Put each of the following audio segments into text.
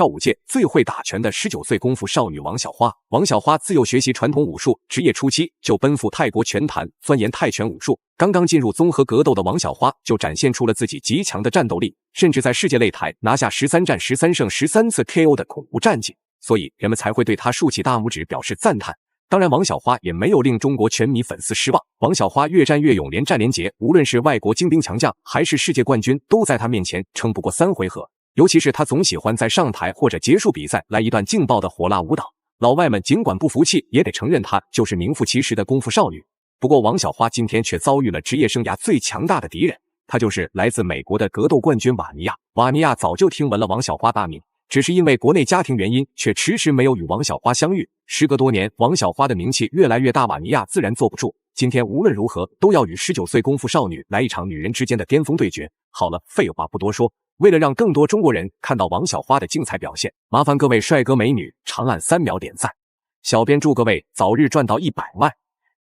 跳舞界最会打拳的19岁功夫少女王小花。王小花自幼学习传统武术，职业初期就奔赴泰国拳坛，钻研泰拳武术。刚刚进入综合格斗的王小花就展现出了自己极强的战斗力，甚至在世界擂台拿下13战13胜13次 KO 的恐怖战绩，所以人们才会对她竖起大拇指表示赞叹。当然，王小花也没有令中国拳迷粉丝失望。王小花越战越勇，连战连捷，无论是外国精兵强将还是世界冠军，都在她面前撑不过3回合。尤其是她总喜欢在上台或者结束比赛来一段劲爆的火辣舞蹈，老外们尽管不服气，也得承认她就是名副其实的功夫少女。不过，王小花今天却遭遇了职业生涯最强大的敌人，她就是来自美国的格斗冠军瓦尼亚。瓦尼亚早就听闻了王小花大名，只是因为国内家庭原因，却迟迟没有与王小花相遇。时隔多年，王小花的名气越来越大，瓦尼亚自然坐不住。今天无论如何都要与19岁功夫少女来一场女人之间的巅峰对决。好了，废话不多说，为了让更多中国人看到王小花的精彩表现，麻烦各位帅哥美女长按3秒点赞。小编祝各位早日赚到100万。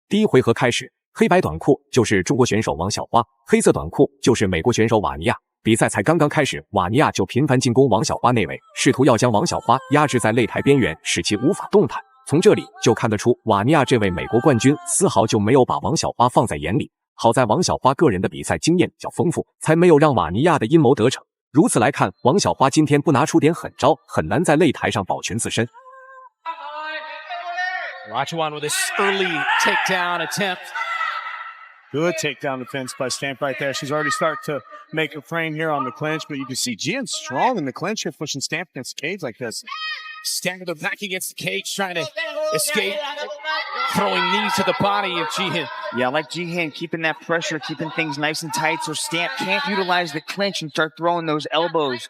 第一回合开始，黑白短裤就是中国选手王小花，黑色短裤就是美国选手瓦尼亚。比赛才刚刚开始，瓦尼亚就频繁进攻王小花内围，试图要将王小花压制在擂台边缘，使其无法动弹。从这里就看得出，瓦尼亚这位美国冠军丝毫就没有把王小花放在眼里。好在王小花个人的比赛经验比较丰富，才没有让瓦尼亚的阴谋得逞。如此来看，王小花今天不拿出点狠招，很难在擂台上保全自身。Rachawan with this early takedown attempt. Good takedown defense by Stamp right there. She's already started to make a frame here on the clinch, but you can see Jian's strong in the clinch here, pushing Stamp against the cage like this. Stamp with the back against the cage, trying to escape, throwing knees to the body of Jihan. Yeah, I like Jihan keeping that pressure, keeping things nice and tight so Stamp can't utilize the clinch and start throwing those elbows.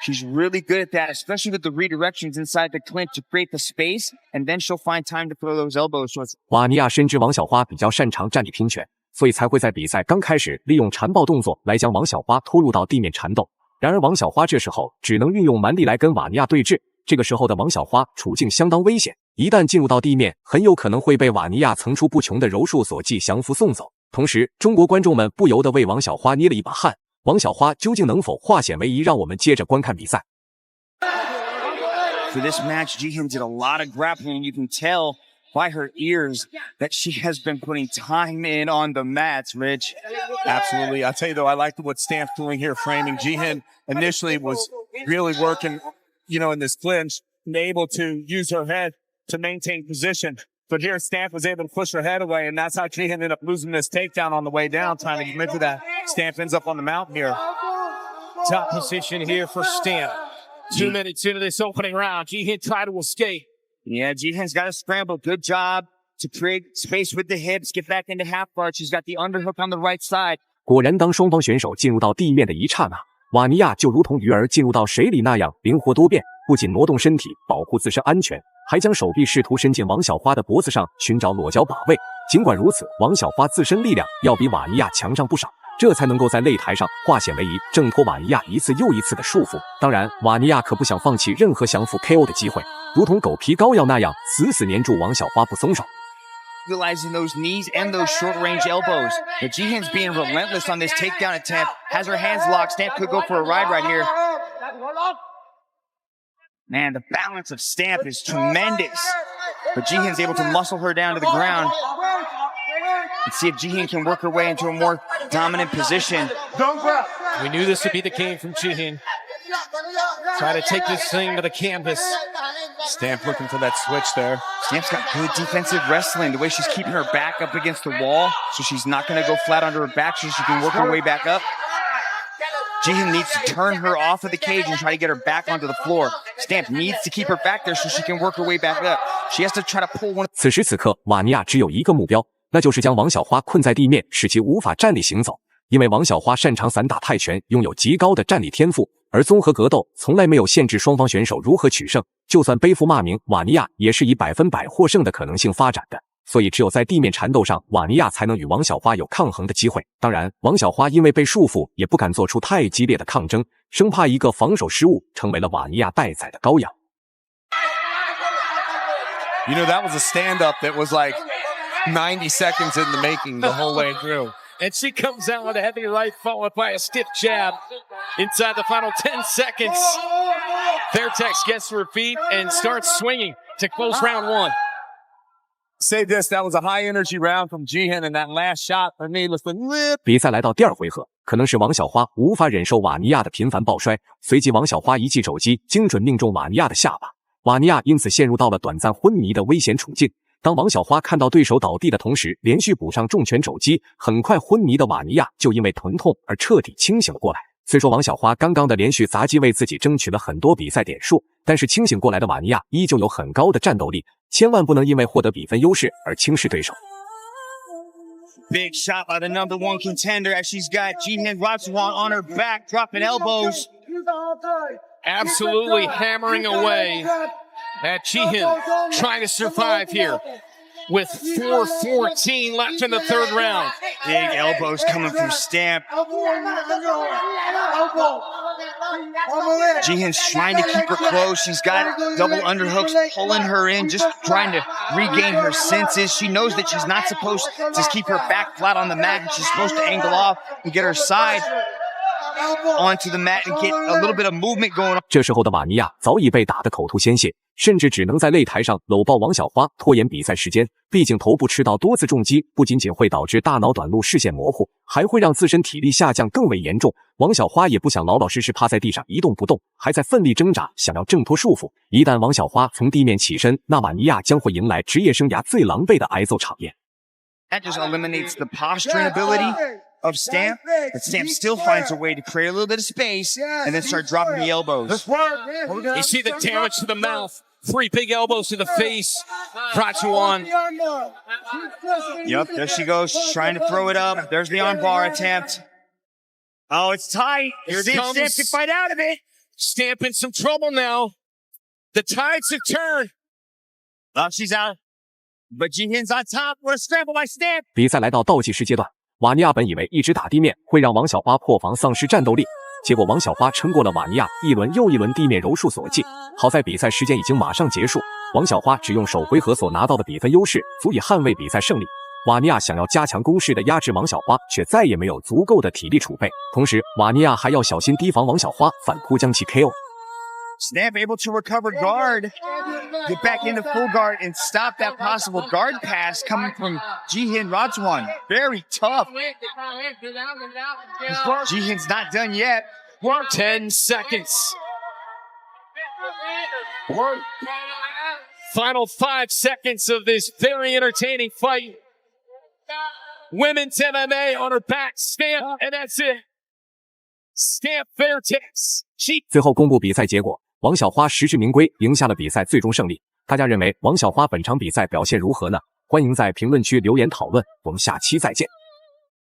She's really good at that, especially with the redirections inside the clinch to create the space, and then she'll find time to throw those elbows. 瓦尼亚深知王小花比较擅长站立拼拳，所以才会在比赛刚开始利用缠抱动作来将王小花拖入到地面缠斗。然而王小花这时候只能运用蛮力来跟瓦尼亚对峙，这个时候的王小花处境相当危险，一旦进入到地面，很有可能会被瓦尼亚层出不穷的柔术所技降服送走。同时，中国观众们不由得为王小花捏了一把汗。王小花究竟能否化险为夷？让我们接着观看比赛。For this match, Jihan did a lot of grappling. You can tell by her ears that she has been putting time in on the mats, Rich. Absolutely. I tell you though, I like what Stamp's doing here, framing. Jihan initially was really working, in this clinch, and able to use her head to maintain position. But here, Stamp was able to push her head away, and that's how Jihan ended up losing this takedown on the way down, trying to commit to that. Stamp ends up on the mountain here. Top position here for Stamp. 2 minutes into this opening round, Jihan tried to escape. Yeah, Jihan's got to scramble. Good job to create space with the hips, get back into half guard. She's got the underhook on the right side. 果然，当双方选手进入到地面的一刹那，瓦尼亚就如同鱼儿进入到水里那样灵活多变，不仅挪动身体保护自身安全，还将手臂试图伸进王小花的脖子上寻找裸脚把位。尽管如此，王小花自身力量要比瓦尼亚强上不少，这才能够在擂台上化险为夷，挣脱瓦尼亚一次又一次的束缚。当然，瓦尼亚可不想放弃任何降服 KO 的机会，如同狗皮膏药那样死死黏住王小花不松手。Utilizing those knees and those short-range elbows. But Jihan's being relentless on this takedown attempt. Has her hands locked. Stamp could go for a ride right here. Man, the balance of Stamp is tremendous. But Jihan's able to muscle her down to the ground. Let's see if Jihan can work her way into a more dominant position. We knew this would be the game from Jihan. Try to take this thing to the canvas. Stamp looking for that switch there. Stamp's got good defensive wrestling. The way she's keeping her back up against the wall, so she's not going to go flat under her back, so she can work her way back up. Jihan needs to turn her off of the cage and try to get her back onto the floor. Stamp needs to keep her back there so she can work her way back up. She has to try to pull one. 此时此刻，瓦尼亚只有一个目标，那就是将王小花困在地面，使其无法站立行走。因为王小花擅长散打泰拳，拥有极高的站立天赋，而综合格斗从来没有限制双方选手如何取胜。就算背负骂名，瓦尼亚也是以100%获胜的可能性发展的。所以只有在地面缠斗上，瓦尼亚才能与王小花有抗衡的机会。当然，王小花因为被束缚，也不敢做出太激烈的抗争，生怕一个防守失误成为了瓦尼亚待宰的羔羊。That was a stand-up that was like 90 seconds in the making the whole way through. And she comes out with a heavy right followed by a stiff jab inside the final 10 seconds. Fairtex gets to her feet and starts swinging to close round one. Say this, that was a high energy round from Jihin, and that last shot for me was a little. 比赛来到第二回合，可能是王小花无法忍受瓦尼亚的频繁抱摔，随即王小花一记肘击精准命中瓦尼亚的下巴，瓦尼亚因此陷入到了短暂昏迷的危险处境。当王小花看到对手倒地的同时，连续补上重拳肘击，很快昏迷的瓦尼亚就因为疼痛而彻底清醒了过来。虽说王小花刚刚的连续砸击为自己争取了很多比赛点数，但是清醒过来的瓦尼亚依旧有很高的战斗力，千万不能因为获得比分优势而轻视对手。Big shot by the number one contender as she's got Jihin Ratsuwan on her back, dropping elbows. Absolutely hammering away at Jihin, trying to survive here with 4:14 left in the third round. Big elbows coming from Stamp. Jihin's trying to keep her close. She's got double underhooks pulling her in, just trying to regain her senses. She knows that she's not supposed to just keep her back flat on the mat, and she's supposed to angle off and get her side onto the mat and get a little bit of movement going on. 这时候的瓦尼亚早已被打得口吐鲜血，甚至只能在擂台上搂抱王小花，拖延比赛时间。毕竟头部吃到多次重击，不仅仅会导致大脑短路、视线模糊，还会让自身体力下降更为严重。王小花也不想老老实实趴在地上一动不动，还在奋力挣扎，想要挣脱束缚。一旦王小花从地面起身，那瓦尼亚将会迎来职业生涯最狼狈的挨揍场面。That just eliminates the posturing ability of Stamp, but Stamp still finds a way to create a little bit of space and then start dropping the elbows. You see the damage to the mouth. 3 big elbows to the face. Ratsuwan. Yep, there she goes. She's trying to throw it up. There's the armbar attempt. Oh, it's tight. Here See if comes Stamp can fight out of it. Stamp in some trouble now. The tides have turned. Oh, she's out. But Jihin's on top. What a scramble by Stamp. 比赛来到倒计时阶段，瓦尼亚本以为一直打地面会让王小花破防丧失战斗力，结果王小花撑过了瓦尼亚一轮又一轮地面柔术所技。好在比赛时间已经马上结束，王小花只用首回合所拿到的比分优势足以捍卫比赛胜利。瓦尼亚想要加强攻势的压制王小花，却再也没有足够的体力储备。同时，瓦尼亚还要小心提防王小花反扑将其 KO。Stamp able to recover guard, get back into full guard, and stop that possible guard pass coming from Jihin Ratsuwan. Very tough. Jihin's not done yet. 10 seconds. Final 5 seconds of this very entertaining fight. Women's MMA on her back, Stamp, and that's it. Stamp Fairtex. 最后公布比赛结果，王小花实至名归，赢下了比赛最终胜利。大家认为王小花本场比赛表现如何呢？欢迎在评论区留言讨论，我们下期再见。